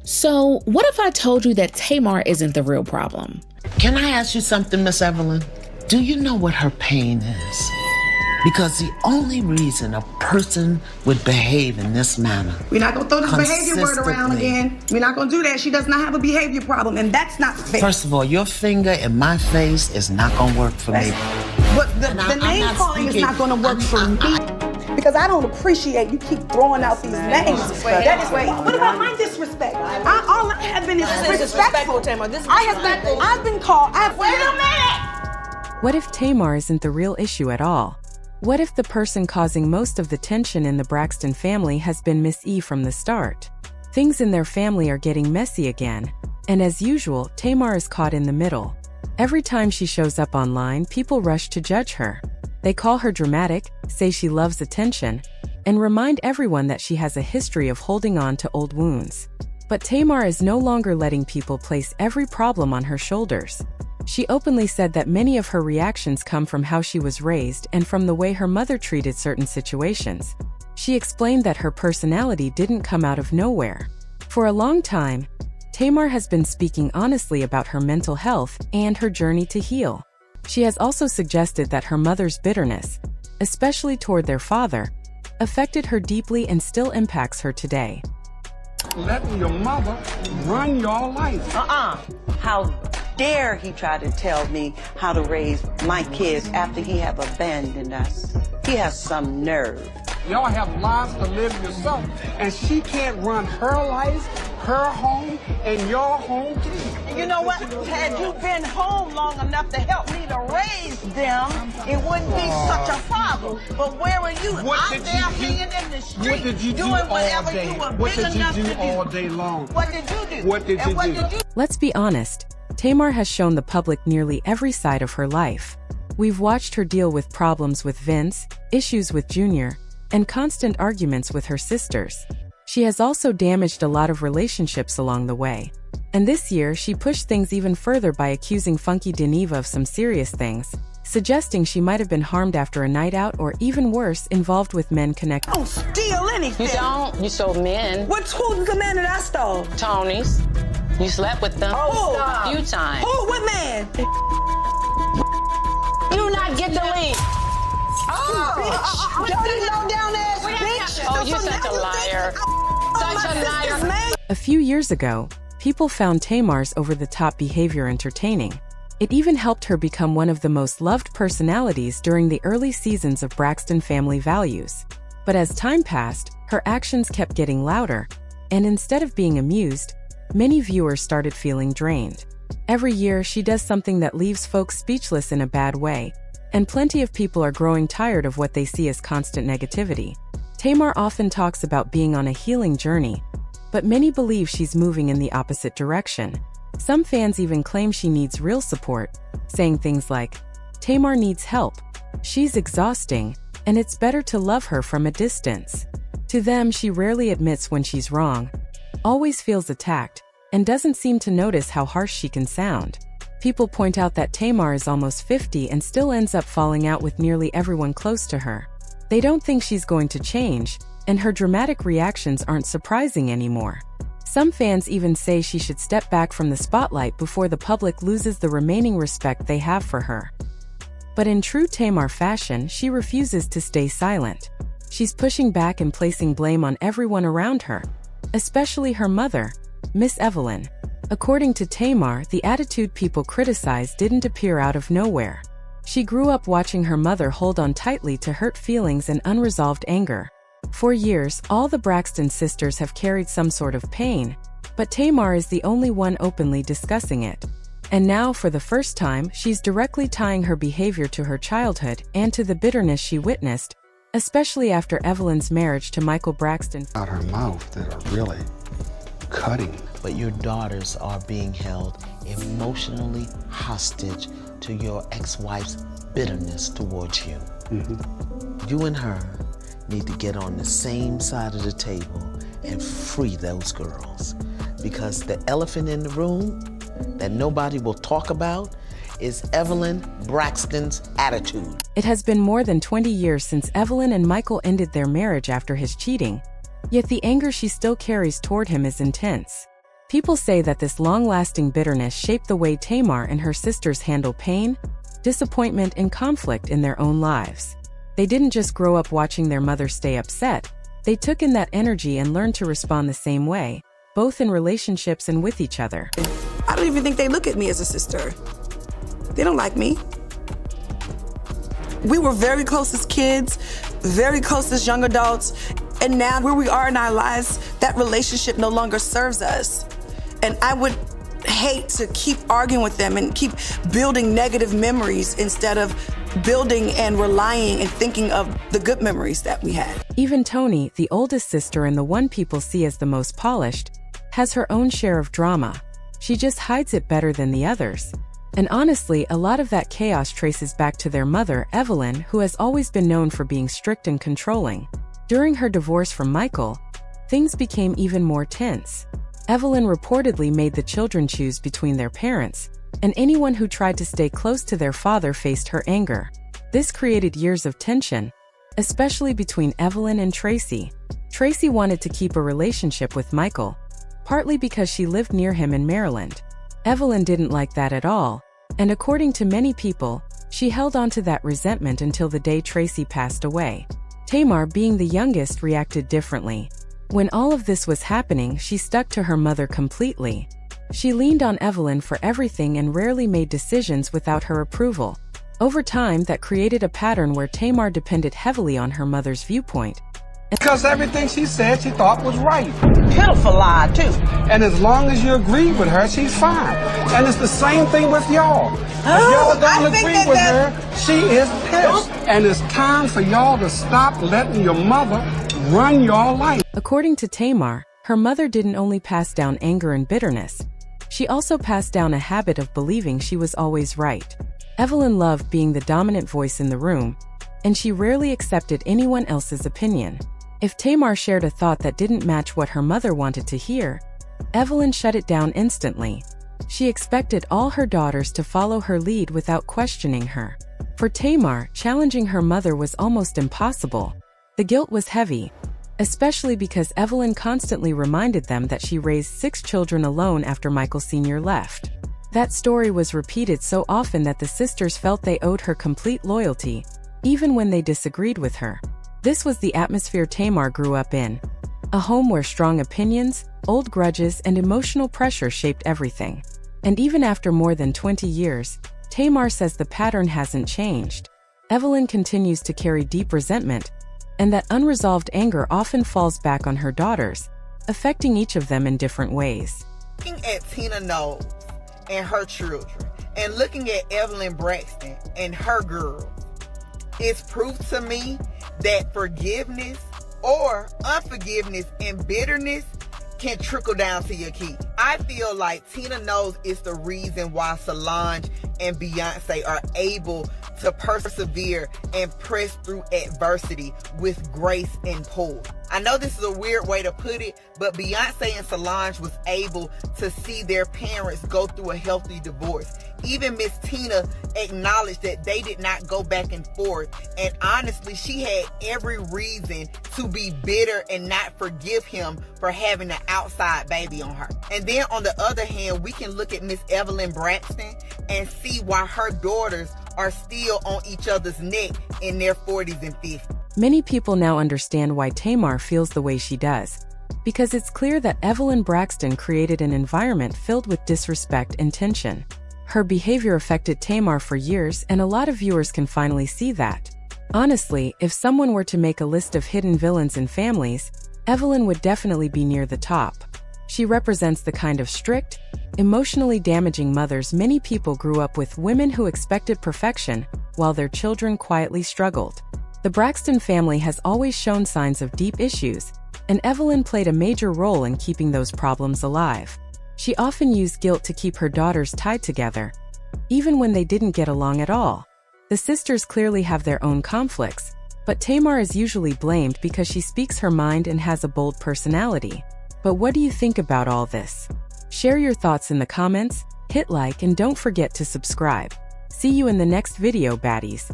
So, what if I told you that Tamar isn't the real problem? Can I ask you something, Miss Evelyn? Do you know what her pain is? Because the only reason a person would behave in this manner, we're not going to throw this behavior word around again. We're not going to do that. She does not have a behavior problem, and that's not fair. First of all, your finger in my face is not going to work for me. But the name calling is not going to work for me. Because I don't appreciate you keep throwing out these names. What about my disrespect? All I have been is disrespectful. I've been called. Wait a minute! What if Tamar isn't the real issue at all? What if the person causing most of the tension in the Braxton family has been Miss E from the start? Things in their family are getting messy again, and as usual, Tamar is caught in the middle. Every time she shows up online, people rush to judge her. They call her dramatic, say she loves attention, and remind everyone that she has a history of holding on to old wounds. But Tamar is no longer letting people place every problem on her shoulders. She openly said that many of her reactions come from how she was raised and from the way her mother treated certain situations. She explained that her personality didn't come out of nowhere. For a long time, Tamar has been speaking honestly about her mental health and her journey to heal. She has also suggested that her mother's bitterness, especially toward their father, affected her deeply and still impacts her today. Letting your mother run your life. How dare he try to tell me how to raise my kids after he have abandoned us. He has some nerve. Y'all have lives to live yourself, and she can't run her life, her home, and your home too. You know what? Had you been home long enough to help me to raise them, it wouldn't be such a problem. But where were you? Out there hanging in the street, what did you do doing whatever all day? you were What big did you enough do to do. all day long? What did you do? What did you do? Let's be honest, Tamar has shown the public nearly every side of her life. We've watched her deal with problems with Vince, issues with Junior, and constant arguments with her sisters. She has also damaged a lot of relationships along the way. And this year, she pushed things even further by accusing Funky Dineva of some serious things, suggesting she might have been harmed after a night out or even worse, involved with men connected. I don't steal anything. You don't? You stole men. Who's the man that I stole? Tony's. You slept with them. Oh, a few times. Who? What man? You not get the lead. Bitch. Dirty low down ass bitch. Oh, you're such a liar. Such a liar. A few years ago, people found Tamar's over-the-top behavior entertaining. It even helped her become one of the most loved personalities during the early seasons of Braxton Family Values. But as time passed, her actions kept getting louder, and instead of being amused, many viewers started feeling drained. Every year, she does something that leaves folks speechless in a bad way, and plenty of people are growing tired of what they see as constant negativity. Tamar often talks about being on a healing journey, but many believe she's moving in the opposite direction. Some fans even claim she needs real support, saying things like, "Tamar needs help. She's exhausting, and it's better to love her from a distance." To them, she rarely admits when she's wrong, always feels attacked, and doesn't seem to notice how harsh she can sound. People point out that Tamar is almost 50 and still ends up falling out with nearly everyone close to her. They don't think she's going to change, and her dramatic reactions aren't surprising anymore. Some fans even say she should step back from the spotlight before the public loses the remaining respect they have for her. But in true Tamar fashion, she refuses to stay silent. She's pushing back and placing blame on everyone around her, especially her mother, Miss Evelyn. According to Tamar, the attitude people criticize didn't appear out of nowhere. She grew up watching her mother hold on tightly to hurt feelings and unresolved anger. For years, all the Braxton sisters have carried some sort of pain, but Tamar is the only one openly discussing it. And now, for the first time, she's directly tying her behavior to her childhood and to the bitterness she witnessed, especially after Evelyn's marriage to Michael Braxton. Out her mouth that are really cutting. But your daughters are being held emotionally hostage to your ex-wife's bitterness towards you. You and her need to get on the same side of the table and free those girls. Because the elephant in the room that nobody will talk about is Evelyn Braxton's attitude. It has been more than 20 years since Evelyn and Michael ended their marriage after his cheating, yet the anger she still carries toward him is intense. People say that this long-lasting bitterness shaped the way Tamar and her sisters handle pain, disappointment, and conflict in their own lives. They didn't just grow up watching their mother stay upset, they took in that energy and learned to respond the same way, both in relationships and with each other. I don't even think they look at me as a sister. They don't like me. We were very close as kids, very close as young adults, and now where we are in our lives, that relationship no longer serves us. And I would hate to keep arguing with them and keep building negative memories instead of building and relying and thinking of the good memories that we had. Even Toni, the oldest sister and the one people see as the most polished, has her own share of drama. She just hides it better than the others. And honestly, a lot of that chaos traces back to their mother, Evelyn, who has always been known for being strict and controlling. During her divorce from Michael, things became even more tense. Evelyn reportedly made the children choose between their parents, and anyone who tried to stay close to their father faced her anger. This created years of tension, especially between Evelyn and Tracy. Tracy wanted to keep a relationship with Michael, partly because she lived near him in Maryland. Evelyn didn't like that at all, and according to many people, she held on to that resentment until the day Tracy passed away. Tamar, being the youngest, reacted differently. When all of this was happening, she stuck to her mother completely. She leaned on Evelyn for everything and rarely made decisions without her approval. Over time, that created a pattern where Tamar depended heavily on her mother's viewpoint. Because everything she said she thought was right. Pitiful lie, too. And as long as you agree with her, she's fine. And it's the same thing with y'all. If y'all don't agree with her, she is pissed. And it's time for y'all to stop letting your mother run your life. According to Tamar, her mother didn't only pass down anger and bitterness. She also passed down a habit of believing she was always right. Evelyn loved being the dominant voice in the room, and she rarely accepted anyone else's opinion. If Tamar shared a thought that didn't match what her mother wanted to hear, Evelyn shut it down instantly. She expected all her daughters to follow her lead without questioning her. For Tamar, challenging her mother was almost impossible. The guilt was heavy, especially because Evelyn constantly reminded them that she raised 6 children alone after Michael Sr. left. That story was repeated so often that the sisters felt they owed her complete loyalty, even when they disagreed with her. This was the atmosphere Tamar grew up in, a home where strong opinions, old grudges, and emotional pressure shaped everything. And even after more than 20 years, Tamar says the pattern hasn't changed. Evelyn continues to carry deep resentment, and that unresolved anger often falls back on her daughters, affecting each of them in different ways. Looking at Tina Knowles and her children, and looking at Evelyn Braxton and her girls, it's proof to me that forgiveness or unforgiveness and bitterness can trickle down to your kids. I feel like Tina Knowles is the reason why Solange and Beyonce are able to persevere and press through adversity with grace and poise. I know this is a weird way to put it, but Beyonce and Solange was able to see their parents go through a healthy divorce. Even Miss Tina acknowledged that they did not go back and forth. And honestly, she had every reason to be bitter and not forgive him for having an outside baby on her. And then on the other hand, we can look at Miss Evelyn Braxton and see why her daughters are still on each other's neck in their 40s and 50s. Many people now understand why Tamar feels the way she does, because it's clear that Evelyn Braxton created an environment filled with disrespect and tension. Her behavior affected Tamar for years, and a lot of viewers can finally see that. Honestly, if someone were to make a list of hidden villains in families, Evelyn would definitely be near the top. She represents the kind of strict, emotionally damaging mothers many people grew up with, women who expected perfection while their children quietly struggled. The Braxton family has always shown signs of deep issues, and Evelyn played a major role in keeping those problems alive. She often used guilt to keep her daughters tied together, even when they didn't get along at all. The sisters clearly have their own conflicts, but Tamar is usually blamed because she speaks her mind and has a bold personality. But what do you think about all this? Share your thoughts in the comments, hit like, and don't forget to subscribe. See you in the next video, baddies.